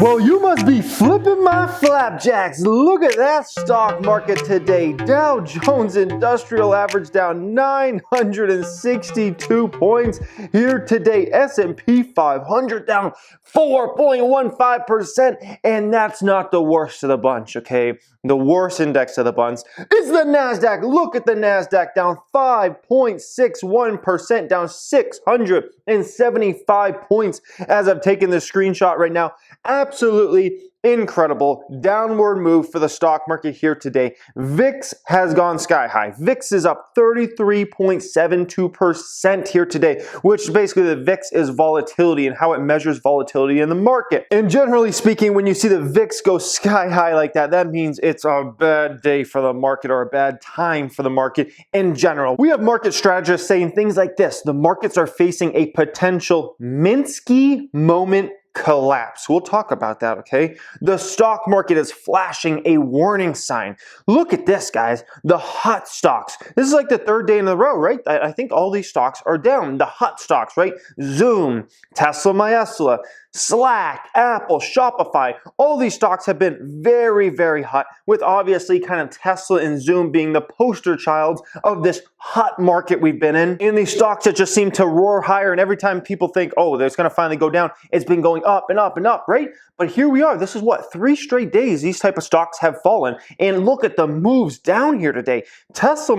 Well, you must be flipping my flapjacks. Look at that stock market today. Dow Jones Industrial Average down 962 points here today. S&P 500 down 4.15%. And that's not the worst of the bunch, okay? The worst index of the bunch is the Nasdaq. Look at the Nasdaq down 5.61%, down 675 points as I've taken this screenshot right now. Absolutely incredible downward move for the stock market here today. VIX has gone sky high. VIX is up 33.72% here today, which basically the VIX is volatility and how it measures volatility in the market. And generally speaking, when you see the VIX go sky high like that, that means it's a bad day for the market or a bad time for the market in general. We have market strategists saying things like this: the markets are facing a potential Minsky moment collapse. We'll talk about that, okay? The stock market is flashing a warning sign. Look at this, guys. The hot stocks. This is like the third day in a row, right? I think all these stocks are down. The hot stocks, right? Zoom, Tesla, Slack, Apple, Shopify, all these stocks have been very, very hot, with obviously kind of Tesla and Zoom being the poster childs of this hot market we've been in. And these stocks that just seem to roar higher, and every time people think, oh, it's going to finally go down, it's been going up and up and up, right? But here we are. This is what, 3 straight days these type of stocks have fallen. And look at the moves down here today. Tesla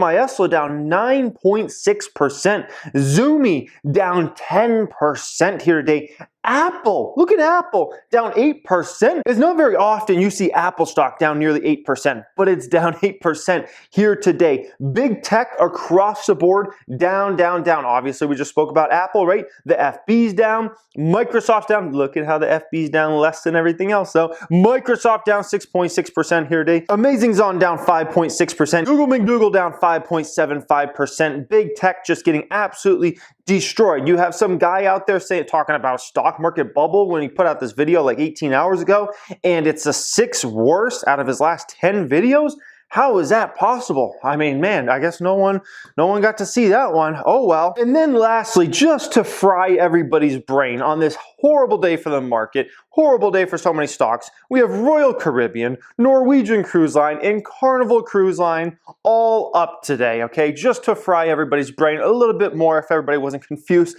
down 9.6%. Zoomy down 10% here today. Apple, look at Apple, down 8%. It's not very often you see Apple stock down nearly 8%, but it's down 8% here today. Big tech across the board, down. Obviously, we just spoke about Apple, right? The FB's down, Microsoft's down. Look at how the FB's down less than everything else, though. Microsoft down 6.6% here today. Amazing's on down 5.6%. Google down 5.75%. Big tech just getting absolutely destroyed. You have some guy out there talking about a stock market bubble when he put out this video like 18 hours ago, and it's the 6th worst out of his last 10 videos. How is that possible? I mean, man, I guess no one got to see that one. Oh well. And then lastly, just to fry everybody's brain on this horrible day for the market, horrible day for so many stocks, we have Royal Caribbean, Norwegian Cruise Line, and Carnival Cruise Line all up today, okay? Just to fry everybody's brain a little bit more if everybody wasn't confused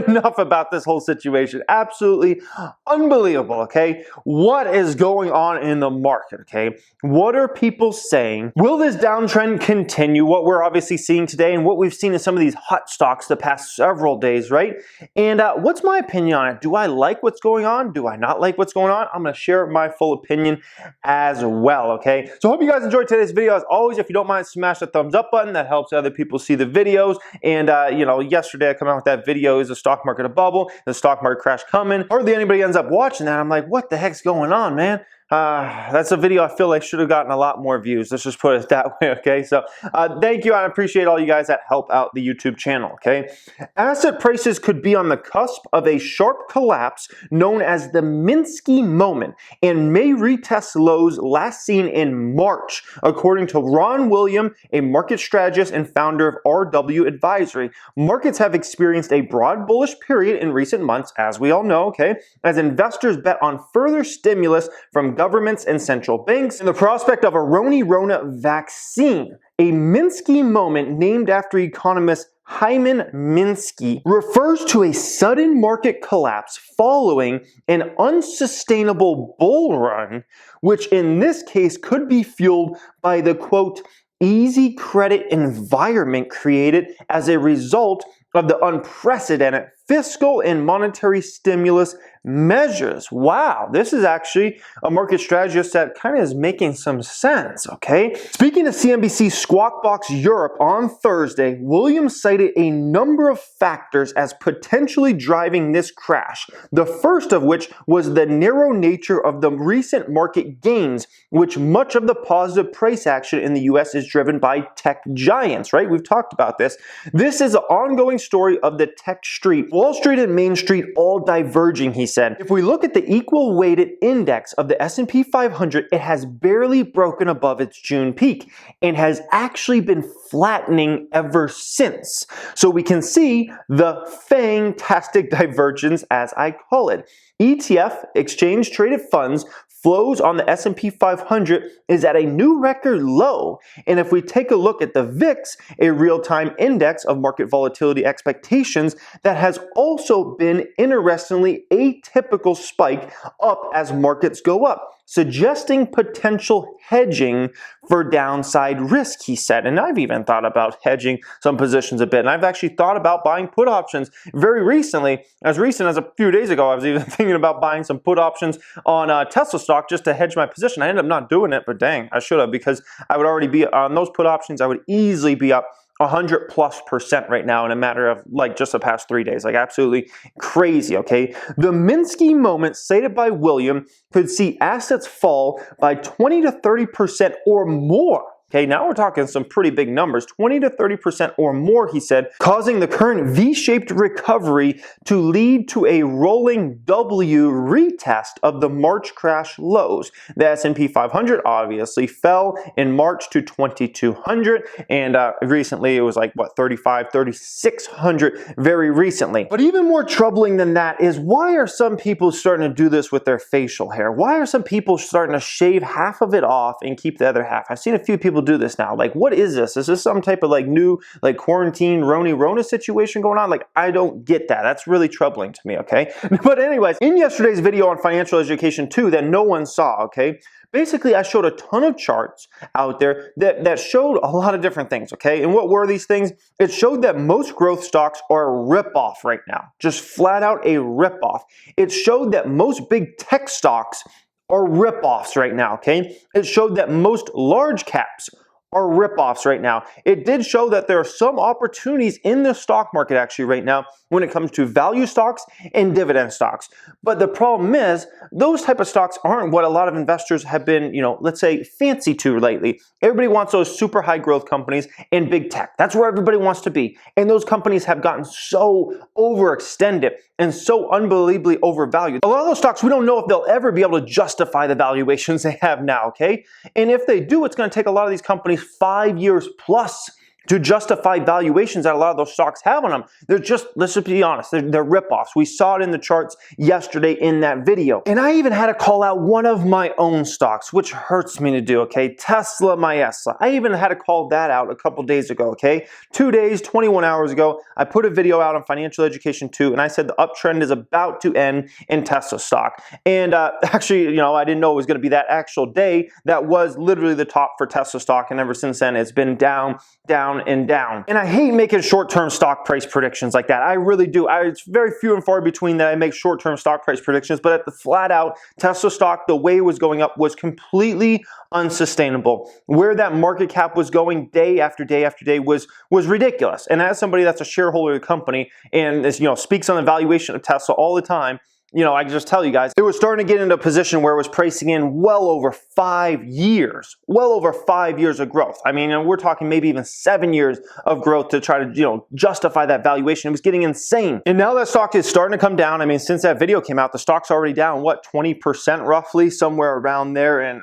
enough about this whole situation. Absolutely unbelievable, okay? What is going on in the market, okay? What are people saying? Will this downtrend continue? What we're obviously seeing today and what we've seen in some of these hot stocks the past several days, right? And what's my opinion on it? Do I like what's going on? Do I not like what's going on? I'm going to share my full opinion as well, okay? So I hope you guys enjoyed today's video. As always, if you don't mind, smash the thumbs up button. That helps other people see the videos. And, you know, yesterday I come out with that video, is the stock market a bubble? The stock market crash coming? Hardly anybody ends up watching that. I'm like, what the heck's going on, man? That's a video I feel like should have gotten a lot more views. Let's just put it that way, okay? So thank you. I appreciate all you guys that help out the YouTube channel, okay? Asset prices could be on the cusp of a sharp collapse known as the Minsky moment and may retest lows last seen in March, according to Ron William, a market strategist and founder of RW Advisory. Markets have experienced a broad bullish period in recent months, as we all know, okay, as investors bet on further stimulus from governments and central banks and the prospect of a Rona vaccine. A Minsky moment, named after economist Hyman Minsky, refers to a sudden market collapse following an unsustainable bull run, which in this case could be fueled by the, quote, easy credit environment created as a result of the unprecedented fiscal and monetary stimulus measures. Wow, this is actually a market strategist that kind of is making some sense, okay? Speaking to CNBC Squawk Box Europe on Thursday, Williams cited a number of factors as potentially driving this crash, the first of which was the narrow nature of the recent market gains, which much of the positive price action in the US is driven by tech giants, right? We've talked about this. This is an ongoing story of the tech street. Wall Street and Main Street all diverging, he said. If we look at the equal weighted index of the S&P 500, it has barely broken above its June peak and has actually been flattening ever since. So we can see the fantastic divergence, as I call it. ETF, exchange traded funds, flows on the S&P 500 is at a new record low. And if we take a look at the VIX, a real-time index of market volatility expectations, that has also been interestingly atypical spike up as markets go up, suggesting potential hedging for downside risk, he said. And I've even thought about hedging some positions a bit. And I've actually thought about buying put options very recently. As recent as a few days ago, I was even thinking about buying some put options on Tesla stock just to hedge my position. I ended up not doing it, but dang, I should have, because I would already be on those put options. I would easily be up 100+% right now in a matter of like just the past 3 days. Like absolutely crazy, okay? The Minsky moment stated by William could see assets fall by 20 to 30% or more. Okay, now we're talking some pretty big numbers, 20 to 30% or more, he said, causing the current V-shaped recovery to lead to a rolling W retest of the March crash lows. The S&P 500 obviously fell in March to 2,200, and recently it was like, what, 3,600 very recently. But even more troubling than that is, why are some people starting to do this with their facial hair? Why are some people starting to shave half of it off and keep the other half? I've seen a few people do this now. Like, what is this? Is this some type of like new like quarantine Rona situation going on? Like, I don't get that. That's really troubling to me, okay? But anyways, in yesterday's video on financial education 2 that no one saw, okay? Basically, I showed a ton of charts out there that showed a lot of different things, okay? And what were these things? It showed that most growth stocks are a ripoff right now. Just flat out a ripoff. It showed that most big tech stocks are ripoffs right now, okay? It showed that most large caps are ripoffs right now. It did show that there are some opportunities in the stock market actually right now when it comes to value stocks and dividend stocks. But the problem is, those type of stocks aren't what a lot of investors have been, let's say, fancy to lately. Everybody wants those super high growth companies and big tech. That's where everybody wants to be. And those companies have gotten so overextended and so unbelievably overvalued. A lot of those stocks, we don't know if they'll ever be able to justify the valuations they have now, okay? And if they do, it's going to take a lot of these companies 5 years plus to justify valuations that a lot of those stocks have on them. They're just, let's just be honest, they're ripoffs. We saw it in the charts yesterday in that video. And I even had to call out one of my own stocks, which hurts me to do, okay? Tesla Maesla. I even had to call that out a couple days ago, okay? 2 days, 21 hours ago, I put a video out on Financial Education 2, and I said the uptrend is about to end in Tesla stock. And actually, I didn't know it was going to be that actual day. That was literally the top for Tesla stock, and ever since then, it's been down, down, and down. And I hate making short-term stock price predictions like that. I really do. It's very few and far between that I make short-term stock price predictions, but at the flat out, Tesla stock, the way it was going up was completely unsustainable. Where that market cap was going day after day after day was ridiculous. And as somebody that's a shareholder of the company and is, speaks on the valuation of Tesla all the time, I can just tell you guys, it was starting to get into a position where it was pricing in well over 5 years of growth. I mean, we're talking maybe even 7 years of growth to try to, justify that valuation. It was getting insane. And now that stock is starting to come down. I mean, since that video came out, the stock's already down, what, 20% roughly, somewhere around there. And,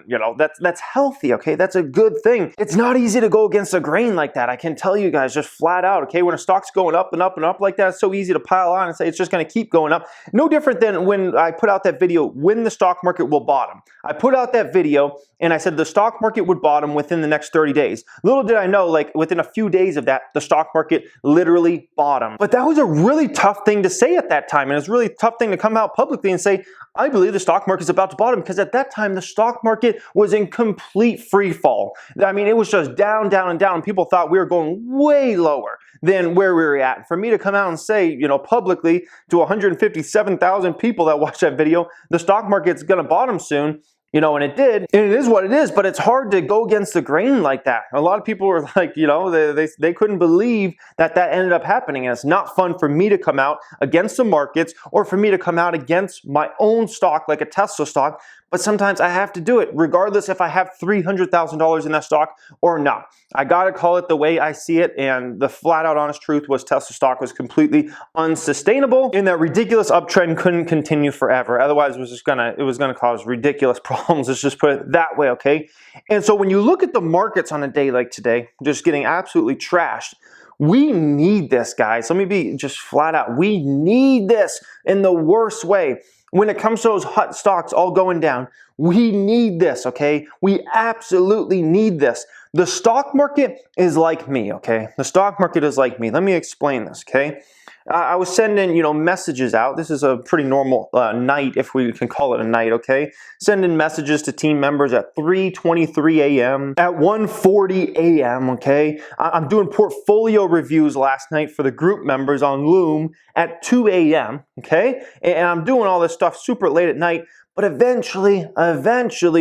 that's healthy, okay? That's a good thing. It's not easy to go against the grain like that. I can tell you guys just flat out, okay? When a stock's going up and up and up like that, it's so easy to pile on and say it's just going to keep going up. No different than when I put out that video, when the stock market will bottom. I put out that video and I said the stock market would bottom within the next 30 days. Little did I know, like within a few days of that, the stock market literally bottomed. But that was a really tough thing to say at that time. And it's a really tough thing to come out publicly and say, I believe the stock market is about to bottom, because at that time, the stock market was in complete free fall. I mean, it was just down, down, and down. People thought we were going way lower than where we were at. For me to come out and say, publicly to 157,000 people that watched that video, the stock market's going to bottom soon, and it did, and it is what it is, but it's hard to go against the grain like that. A lot of people were like, they couldn't believe that ended up happening, and it's not fun for me to come out against the markets or for me to come out against my own stock like a Tesla stock, but sometimes I have to do it regardless if I have $300,000 in that stock or not. I gotta call it the way I see it, and the flat out honest truth was Tesla stock was completely unsustainable, and that ridiculous uptrend couldn't continue forever. Otherwise, it was gonna cause ridiculous problems. Let's just put it that way, okay? And so when you look at the markets on a day like today, just getting absolutely trashed, we need this, guys. Let me be just flat out. We need this in the worst way. when it comes to those hot stocks all going down, we need this, okay? We absolutely need this. The stock market is like me, okay? The stock market is like me. Let me explain this, okay? I was sending, messages out. This is a pretty normal night, if we can call it a night, okay? Sending messages to team members at 3:23 a.m., at 1:40 a.m., okay? I'm doing portfolio reviews last night for the group members on Loom at 2 a.m., okay? And I'm doing all this stuff super late at night. But eventually,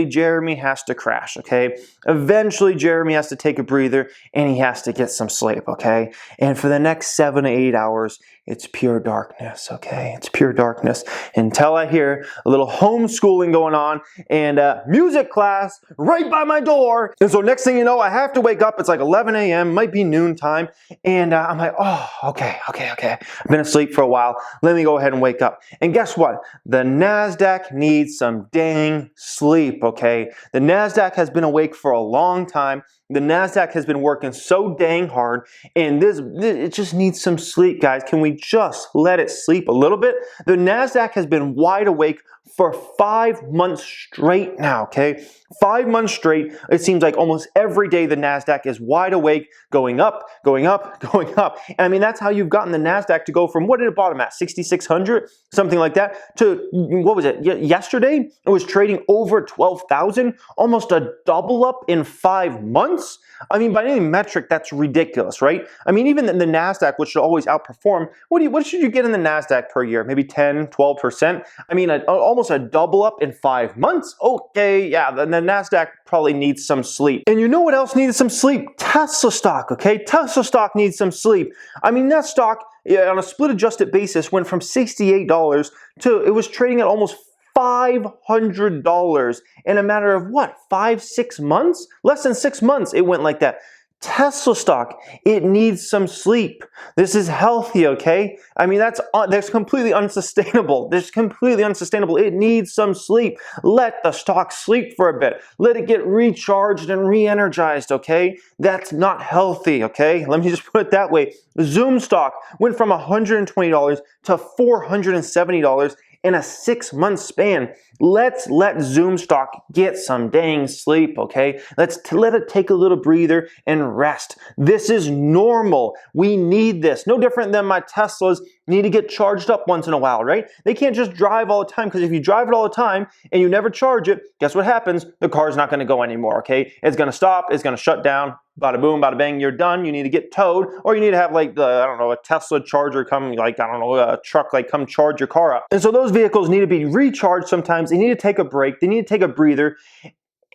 Jeremy has to crash, okay? Eventually, Jeremy has to take a breather and he has to get some sleep, okay? And for the next 7 to 8 hours, it's pure darkness, okay? It's pure darkness until I hear a little homeschooling going on and music class right by my door. And so next thing you know, I have to wake up. It's like 11 a.m., might be noon time. And I'm like, oh, okay. I've been asleep for a while. Let me go ahead and wake up. And guess what? The Nasdaq needs some dang sleep, okay? The Nasdaq has been awake for a long time. The Nasdaq has been working so dang hard, and it just needs some sleep, guys. Can we just let it sleep a little bit? The Nasdaq has been wide awake for 5 months straight now, okay? 5 months straight. It seems like almost every day the Nasdaq is wide awake, going up, going up, going up. And I mean, that's how you've gotten the Nasdaq to go from, what did it bottom at, 6,600, something like that, to, what was it, yesterday? It was trading over 12,000, almost a double up in 5 months. I mean, by any metric, that's ridiculous, right? I mean, even the Nasdaq, which should always outperform, what should you get in the Nasdaq per year? Maybe 10, 12%? I mean, almost a double up in 5 months? Okay, yeah, then the Nasdaq probably needs some sleep. And you know what else needs some sleep? Tesla stock, okay? Tesla stock needs some sleep. I mean, that stock, on a split adjusted basis, went from $68 to, it was trading at almost $500 in a matter of what, 5-6 months? Less than 6 months it went like that. Tesla stock, it needs some sleep. This is healthy, okay? I mean, that's completely unsustainable. This is completely unsustainable. It needs some sleep. Let the stock sleep for a bit. Let it get recharged and re-energized, okay? That's not healthy, okay? Let me just put it that way. Zoom stock went from $120 to $470 in a 6-month span. Let's let Zoom stock get some dang sleep, okay? Let's let it take a little breather and rest. This is normal. We need this. No different than my Teslas need to get charged up once in a while, right? They can't just drive all the time, because if you drive it all the time and you never charge it, guess what happens? The car's not going to go anymore, okay? It's going to stop. It's going to shut down. Bada boom, bada bang, you're done. You need to get towed, or you need to have like a Tesla charger come, a truck come charge your car up. And so those vehicles need to be recharged sometimes. They need to take a break. They need to take a breather.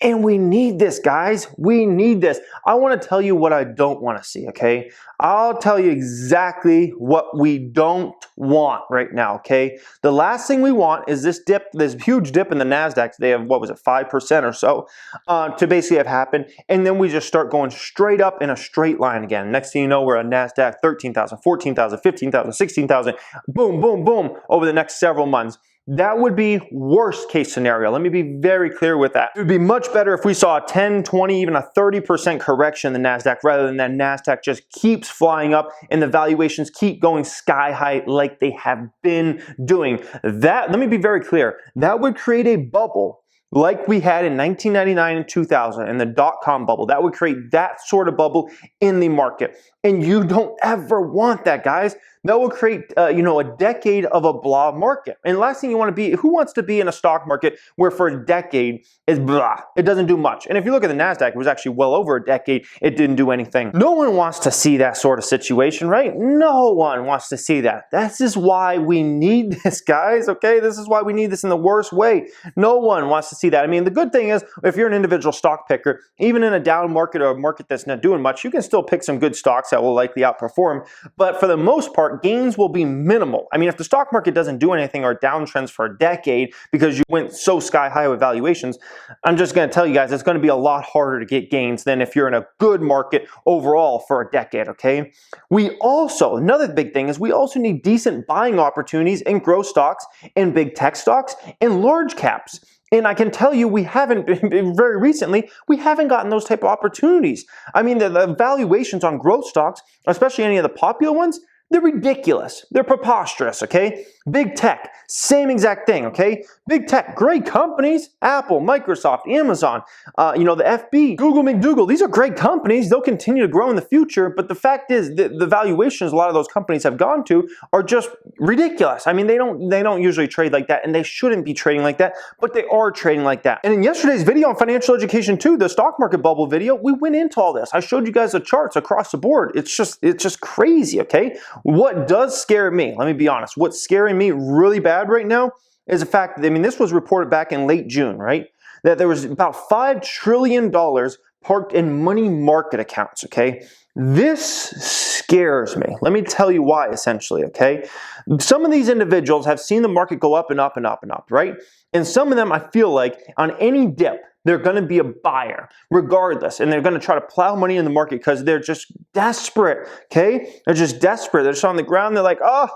And we need this, guys. We need this. I want to tell you what I don't want to see, okay? I'll tell you exactly what we don't want right now, okay? The last thing we want is this dip, this huge dip in the Nasdaq today of, 5% or so, to basically have happened. And then we just start going straight up in a straight line again. Next thing you know, we're at Nasdaq 13,000, 14,000, 15,000, 16,000, boom, boom, boom, over the next several months. That would be worst case scenario. Let me be very clear with that. It would be much better if we saw a 10, 20, even a 30% correction in the Nasdaq, rather than that Nasdaq just keeps flying up and the valuations keep going sky high like they have been doing. That, let me be very clear, that would create a bubble like we had in 1999 and 2000 in the dot-com bubble. That would create that sort of bubble in the market. And you don't ever want that, guys. That will create, a decade of a blah market. And last thing you want to be, who wants to be in a stock market where for a decade is blah? It doesn't do much. And if you look at the Nasdaq, it was actually well over a decade. It didn't do anything. No one wants to see that sort of situation, right? No one wants to see that. This is why we need this, guys, okay? This is why we need this in the worst way. No one wants to see that. I mean, the good thing is, if you're an individual stock picker, even in a down market or a market that's not doing much, you can still pick some good stocks that will likely outperform. But for the most part, gains will be minimal. I mean, if the stock market doesn't do anything or downtrends for a decade because you went so sky high with valuations, I'm just going to tell you guys, it's going to be a lot harder to get gains than if you're in a good market overall for a decade, okay? We also, another big thing is we also need decent buying opportunities in growth stocks and big tech stocks and large caps. And I can tell you, we haven't, very recently, we haven't gotten those type of opportunities. I mean, the valuations on growth stocks, especially any of the popular ones, They're ridiculous. They're preposterous, okay? Big tech, same exact thing, okay? Big tech, great companies. Apple, Microsoft, Amazon, the FB, Google McDougal. These are great companies. They'll continue to grow in the future, but the fact is the valuations a lot of those companies have gone to are just ridiculous. I mean, they don't usually trade like that, and they shouldn't be trading like that, but they are trading like that. And in yesterday's video on Financial Education 2, the stock market bubble video, we went into all this. I showed you guys the charts across the board. It's just crazy, okay? What does scare me, let me be honest, what's scaring me really bad right now is the fact that, this was reported back in late June, right? That there was about $5 trillion parked in money market accounts, okay? This scares me. Let me tell you why, essentially, okay? Some of these individuals have seen the market go up and up and up and up, right? And some of them, I feel like, on any dip, they're going to be a buyer regardless, and they're going to try to plow money in the market because they're just desperate, okay? They're just desperate. They're just on the ground. They're like, oh,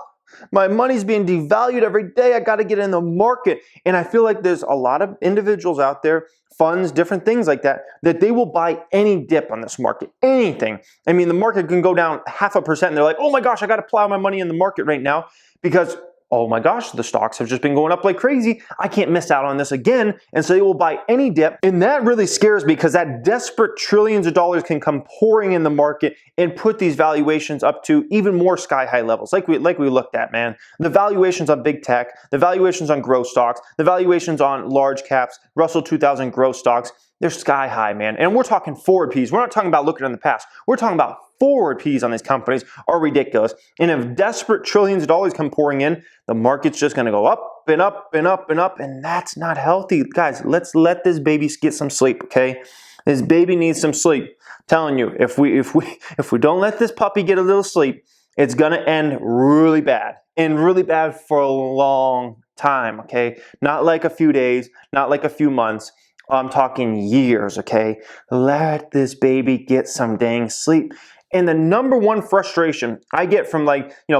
my money's being devalued every day. I got to get in the market. And I feel like there's a lot of individuals out there, funds, different things like that, that they will buy any dip on this market, anything. The market can go down 0.5%, and they're like, oh my gosh, I got to plow my money in the market right now because, oh my gosh, the stocks have just been going up like crazy. I can't miss out on this again. And so they will buy any dip. And that really scares me because that desperate trillions of dollars can come pouring in the market and put these valuations up to even more sky high levels. Like we looked at, man. The valuations on big tech, the valuations on growth stocks, the valuations on large caps, Russell 2000 growth stocks, they're sky high, man. And we're talking forward Ps. We're not talking about looking in the past. We're talking about forward Ps on these companies are ridiculous. And if desperate trillions of dollars come pouring in, the market's just going to go up and up and up and up, and that's not healthy. Guys, let's let this baby get some sleep, okay? This baby needs some sleep. I'm telling you, if we don't let this puppy get a little sleep, it's going to end really bad, and really bad for a long time, okay? Not like a few days, not like a few months. I'm talking years, okay? Let this baby get some dang sleep. And the number one frustration I get from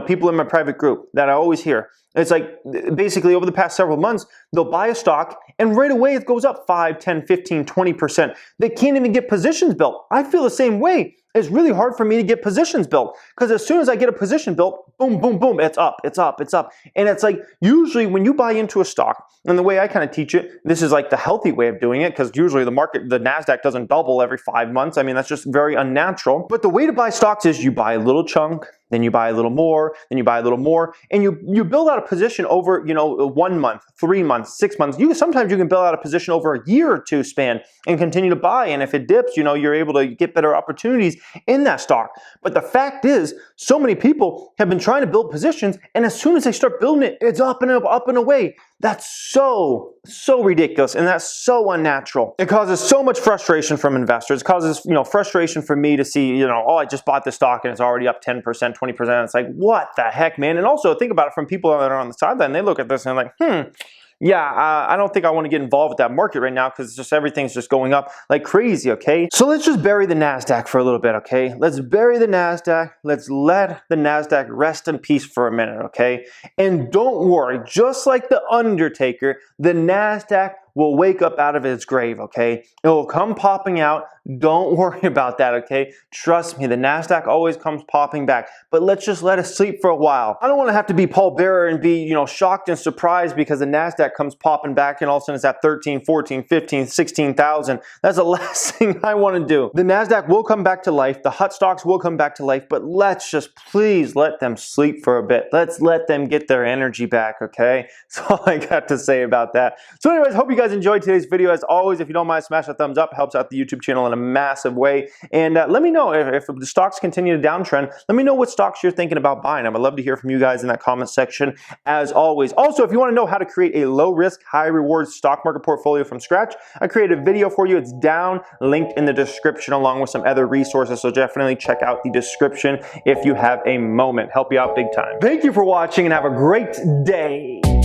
people in my private group that I always hear, it's like basically over the past several months, they'll buy a stock and right away it goes up 5, 10, 15, 20%. They can't even get positions built. I feel the same way. It's really hard for me to get positions built because as soon as I get a position built, boom, boom, boom, it's up, it's up, it's up. And it's like usually when you buy into a stock, and the way I kind of teach it, this is like the healthy way of doing it because usually the Nasdaq doesn't double every 5 months. That's just very unnatural. But the way to buy stocks is you buy a little chunk, then you buy a little more, then you buy a little more, and you build out a position over 1 month, 3 months, 6 months. Sometimes you can build out a position over a year or two span and continue to buy. And if it dips, you're able to get better opportunities in that stock. But the fact is, so many people have been trying to build positions, and as soon as they start building it, it's up and up, up and away. That's so ridiculous, and that's so unnatural. It causes so much frustration from investors. It causes, frustration for me to see, oh, I just bought this stock and it's already up 10%, 20%. It's like, what the heck, man? And also think about it from people that are on the sideline. They look at this and they're like, yeah, I don't think I want to get involved with that market right now because everything's just going up like crazy, okay? So let's just bury the Nasdaq for a little bit, okay? Let's bury the Nasdaq. Let's let the Nasdaq rest in peace for a minute, okay? And don't worry, just like the Undertaker, the Nasdaq will wake up out of its grave, okay? It will come popping out. Don't worry about that, okay? Trust me, the Nasdaq always comes popping back. But let's just let it sleep for a while. I don't want to have to be Paul Bearer and be, shocked and surprised because the Nasdaq comes popping back and all of a sudden it's at 13, 14, 15, 16,000. That's the last thing I want to do. The Nasdaq will come back to life. The hot stocks will come back to life, but let's just please let them sleep for a bit. Let's let them get their energy back, okay? That's all I got to say about that. So anyways, hope you guys enjoyed today's video. As always, if you don't mind, smash a thumbs up. Helps out the YouTube channel in a massive way. And let me know if the stocks continue to downtrend. Let me know what stocks you're thinking about buying. I would love to hear from you guys in that comment section as always. Also, if you want to know how to create a low risk, high reward stock market portfolio from scratch, I created a video for you. It's down, linked in the description along with some other resources. So definitely check out the description if you have a moment. Help you out big time. Thank you for watching and have a great day.